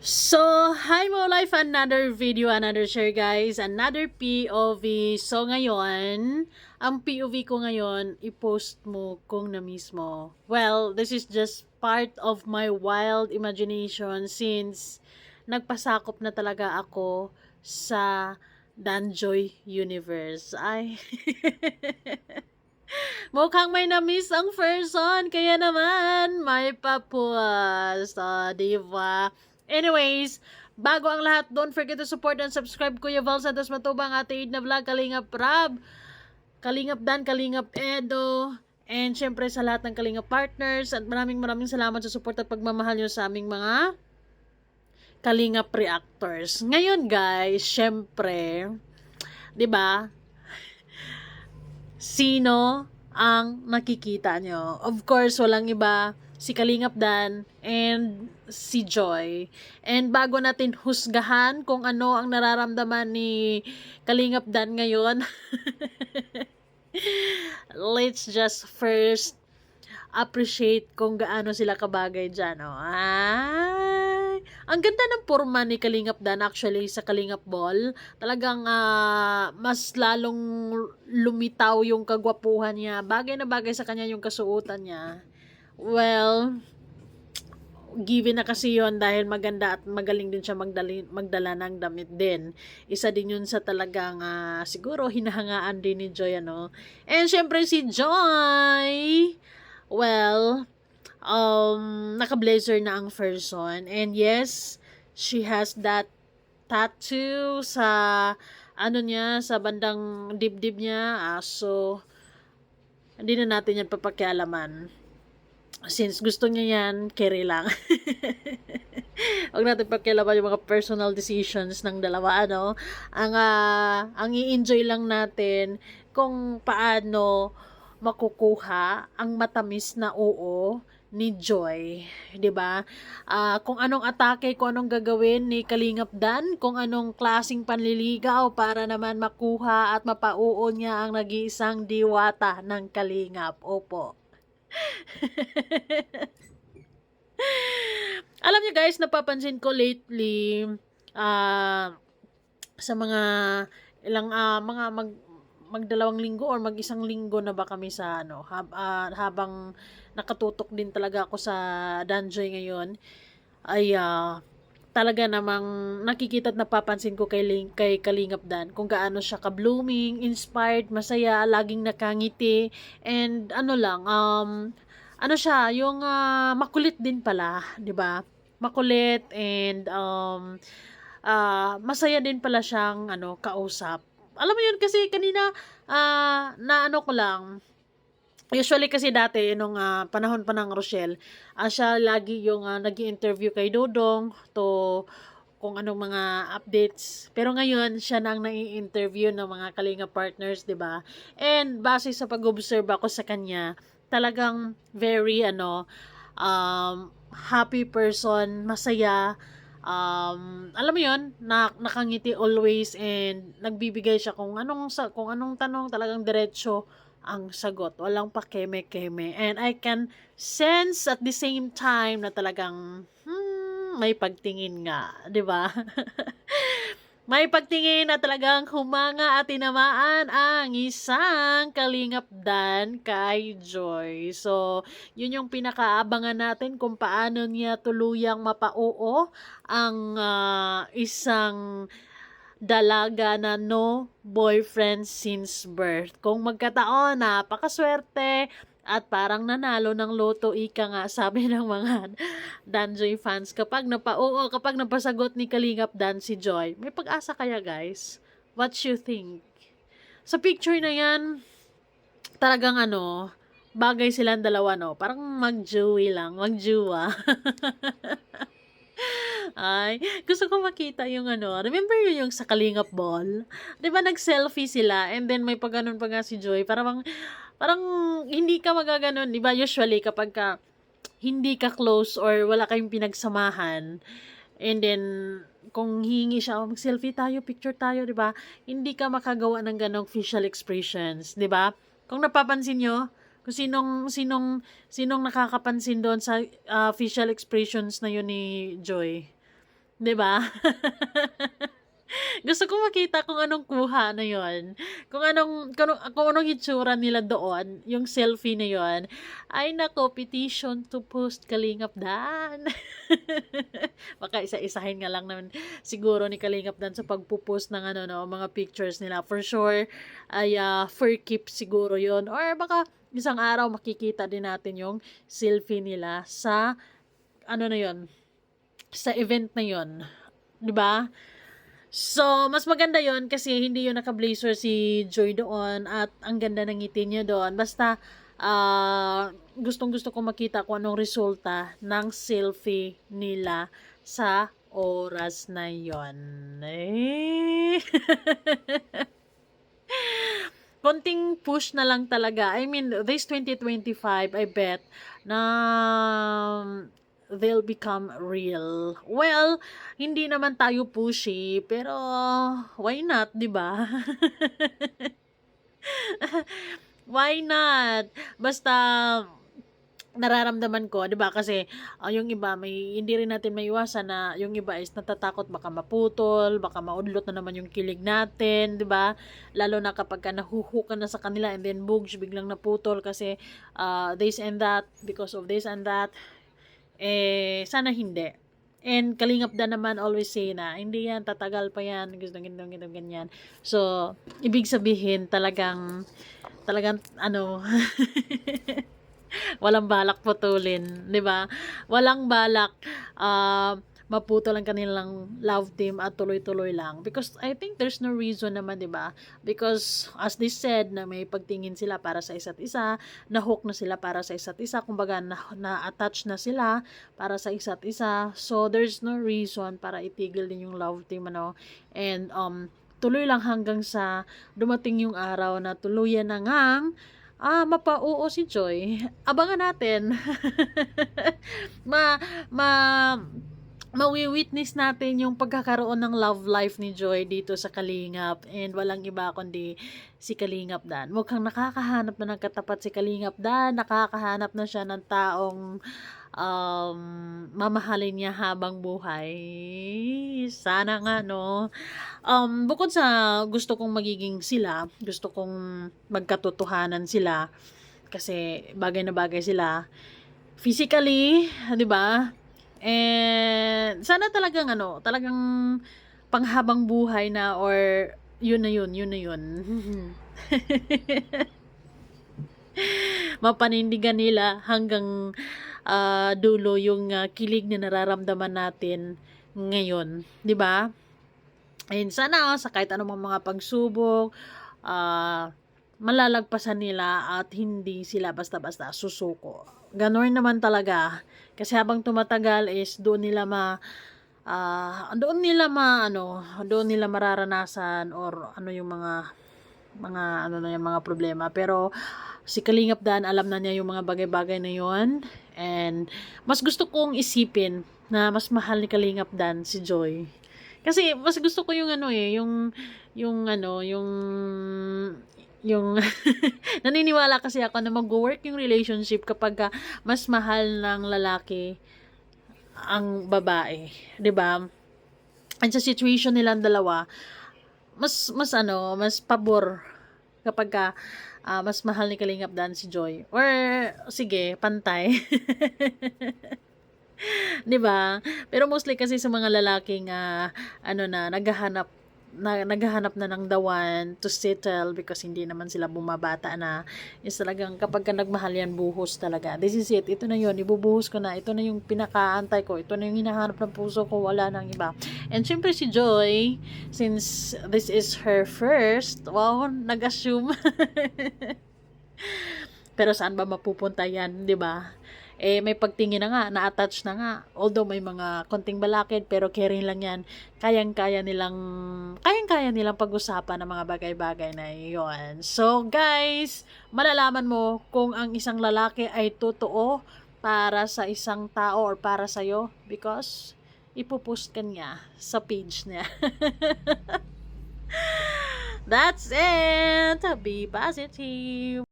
So, hi mo life, another video, another share guys, another POV. So, ngayon, ang POV ko ngayon, i-post mo kung na mismo. Well, this is just part of my wild imagination since nagpasakop na talaga ako sa Danjoy Universe. Ay, mukhang may na-miss ang person, kaya naman, may papuas. Diba? Anyways, bago ang lahat, don't forget to support and subscribe Kuya Val Santos Matubang, Ate Id na Vlog, Kalingap Rab, Kalingap Dan, Kalingap Edo, and syempre sa lahat ng Kalingap partners, at maraming salamat sa support at pagmamahal nyo sa aming mga Kalingap reactors. Ngayon guys, syempre, 'di ba? Sino ang nakikita nyo? Of course, walang iba, si Kalingap Dan and si Joy. And bago natin husgahan kung ano ang nararamdaman ni Kalingap Dan ngayon, let's just first appreciate kung gaano sila kabagay dyan. Oh. Ay, ang ganda ng porma ni Kalingap Dan actually sa Kalingap Ball. Talagang mas lalong lumitaw yung kagwapuhan niya. Bagay na bagay sa kanya yung kasuotan niya. Well, given na kasi yon dahil maganda at magaling din siya magdala ng damit din. Isa din yun sa talagang siguro hinahangaan din ni Joy, ano. And syempre si Joy, well, naka-blazer na ang person. And yes, she has that tattoo sa ano niya, sa bandang dibdib niya. So, hindi na natin yan papakialaman. Since gusto niya yan, carry lang. Huwag natin pakialaman yung mga personal decisions ng dalawa, ano. Ang i-enjoy lang natin kung paano makukuha ang matamis na oo ni Joy, 'di ba? Kung anong atake, kung anong gagawin ni Kalingap Dan, kung anong klasing panliligaw para naman makuha at mapauo niya ang nag-iisang diwata ng Kalingap. Opo. Alam niyo guys, napapansin ko lately sa mga ilang magdalawang linggo or mag-isang linggo na ba kami sa habang nakatutok din talaga ako sa Danjoy ngayon ay talaga namang nakikita at napapansin ko kay Kalingap Dan kung gaano siya ka-blooming, inspired, masaya, laging nakangiti, and ano siya, yung makulit din pala, 'di ba? Makulit and masaya din pala siyang kausap. Alam mo yun kasi kanina na ano ko lang. Usually kasi dati nung panahon pa ng Rochelle, siya lagi yung nag-i-interview kay Dodong to kung anong mga updates. Pero ngayon siya na ang nai-interview ng mga Kalinga partners, 'di ba? And base sa pag-observe ako sa kanya, talagang very happy person, masaya. Alam mo 'yon, nakangiti always and nagbibigay siya kung anong tanong, talagang diretso ang sagot. Walang pakeme-keme. And I can sense at the same time na talagang may pagtingin nga, 'di ba? May pagtingin na talagang humanga at tinamaan ang isang Kalingap Dan kay Joy. So, yun yung pinakaabangan natin kung paano niya tuluyang mapauo ang isang dalaga na no boyfriend since birth. Kung magkataon, napakaswerte at parang nanalo ng loto, ika nga sabi ng mga Danjoy fans. Kapag napasagot ni Kalingap Dan si Joy, may pag-asa kaya guys? What you think? Sa picture na yan, talagang bagay silang dalawa, no? Parang mag-joey lang, mag-jowa. Ay, gusto ko makita yung remember yung sa Kalingap Ball? 'Di ba nag-selfie sila and then may pagganon pa nga si Joy, parang hindi ka magaganon, 'di ba? Usually kapag hindi ka close or wala kayong pinagsamahan, and then kung hihingi siya, mag-selfie tayo, picture tayo, 'di ba? Hindi ka makagawa ng ganong facial expressions, 'di ba? Kung napapansin nyo, kung sinong nakakapansin doon sa facial expressions na yun ni Joy. 'di ba? Gusto ko makita kung anong kuha na yon, kung anong hitsura nila doon, yung selfie na yon. Ay naku, petition to post Kalingap Dan. Baka isa-isahin nga lang naman siguro ni Kalingap Dan sa pagpo-post ng ano, no, mga pictures nila. For sure, ay for keep siguro yon. Or baka isang araw makikita din natin yung selfie nila sa ano na yon, sa event na yon. 'Di ba? So, mas maganda yon kasi hindi yun naka-blazer si Joy doon at ang ganda ng ngiti niya doon. Basta, gustong-gusto ko makita kung anong resulta ng selfie nila sa oras na yon. Eh. Konting push na lang talaga. I mean, this 2025, I bet na they'll become real. Well, hindi naman tayo pushy, pero why not, 'di ba? Why not? Basta nararamdaman ko, 'di ba? Kasi yung iba may hindi rin natin maiwasan na yung iba is natatakot baka maputol, baka maudlot na naman yung kilig natin, 'di ba? Lalo na kapag ka nahuhukan na sa kanila and then bugs biglang naputol kasi this and that, because of this and that. Eh, sana hindi. And Kalingap Dan naman always say na, hindi yan, tatagal pa yan, gusto ganito, ganyan. So, ibig sabihin, talagang, ano, walang balak putulin, di ba? Walang balak, maputol ang kanilang love team at tuloy-tuloy lang. Because I think there's no reason naman, di ba? Because as they said, na may pagtingin sila para sa isa't isa, na-hook na sila para sa isa't isa, kumbaga na-attach na sila para sa isa't isa. So there's no reason para itigil din yung love team, ano. And tuloy lang hanggang sa dumating yung araw na tuluyan na ngang mapauo si Joy. Abangan natin. ma ma mawi-witness natin yung pagkakaroon ng love life ni Joy dito sa Kalingap, and walang iba kundi si Kalingap Dan. Mukhang nakakahanap na ng katapat si Kalingap Dan, nakakahanap na siya ng taong mamahalin niya habang buhay. Sana nga, no? Bukod sa gusto kong magiging sila, gusto kong magkatotohanan sila, kasi bagay na bagay sila physically, 'di ba? And sana talagang talagang panghabang buhay na, or yun na yun. Mapanindigan nila hanggang dulo yung kilig na nararamdaman natin ngayon, 'di ba? Ayun, sana sa kahit anumang mga pagsubok, malalagpasan nila at hindi sila basta-basta susuko. Ganoon naman talaga. Kasi habang tumatagal is doon nila doon nila mararanasan or ano yung mga problema. Pero si Kalingap Dan, alam na niya yung mga bagay-bagay na yon, and mas gusto kong isipin na mas mahal ni Kalingap Dan si Joy. Kasi mas gusto ko yung yung naniniwala kasi ako na mag-work yung relationship kapag mas mahal ng lalaki ang babae, 'di ba? And sa situation nilang dalawa, mas pabor kapag mas mahal ni Kalingap Dan si Joy. Or sige, pantay. 'Di ba? Pero mostly kasi sa mga lalaking naghahanap na ng the one to settle, because hindi naman sila bumabata na, is talagang kapag ka nagmahal yan, buhos talaga. This is it. Ito na yun. Ibubuhos ko na. Ito na yung pinakaantay ko. Ito na yung hinahanap ng puso ko. Wala nang iba. And syempre si Joy, since this is her first, wow, nag-assume. Pero saan ba mapupunta yan, 'di ba? Eh, may pagtingin na nga, na-attach na nga. Although may mga konting balakid, pero caring lang yan. Kayang-kaya nilang pag-usapan ng mga bagay-bagay na yon. So, guys, malalaman mo kung ang isang lalaki ay totoo para sa isang tao or para sa'yo, because ipopost ka niya sa page niya. That's it! Be positive!